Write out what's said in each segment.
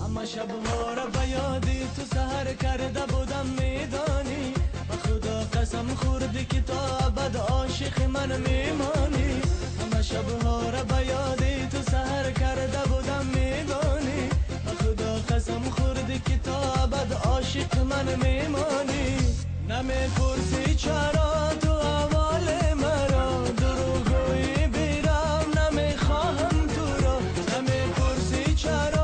اما شب ها را بیادی تو سحر کرده بودم میدانی و خدا قسم خوردی که تا ابد عاشق من میمانی اما شب ها را بیادی تو سحر کرده بودم میدانی و خدا قسم خوردی که تا ابد عاشق من میمانی نمیپرسی چرا تو احوال مرا دروغویی بیرم نمیخواهم تو را نمیپرسی چرا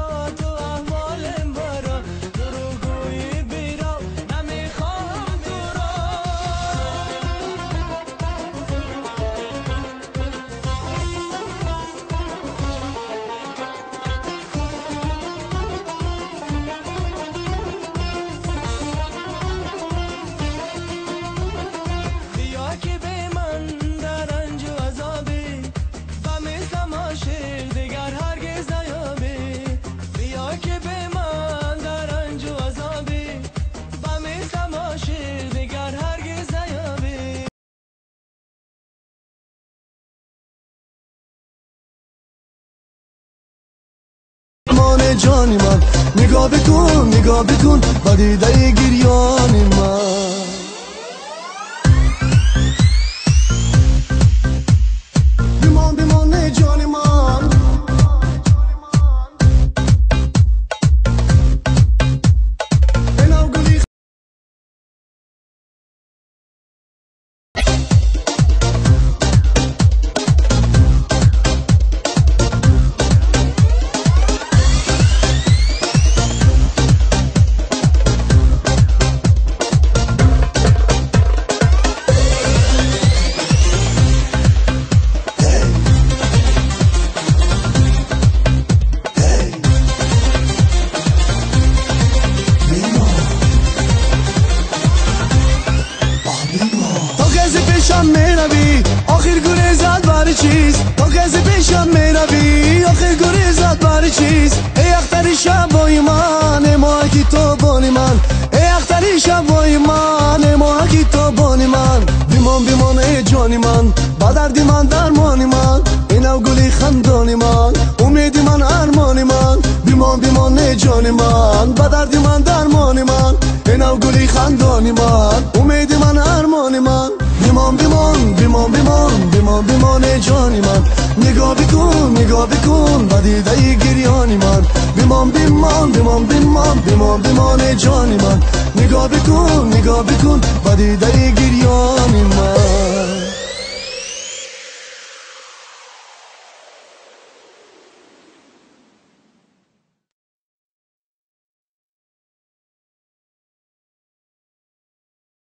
جانی من نگاه بکن با دیده گریان من بمان جانی من آخر گریزت برای چیست تا کسی پیشم میروی آخر گریزت برای چیست ای اختری شبای من ماهی تو بانی من ای اختری شبای من ماهی تو بانی من بیمان ای جانی من با دردی من درمانی من اینو گلی خندانی من امیدی من ارمانی من بیمان ای جانی من با دردی من درمانی من اینو گلی خندانی من امیدی من ارمانی من بیمان جانی من نگاه بکن با دیده گریانی من بیمان جانی من نگاه بکن با دیده گریانی من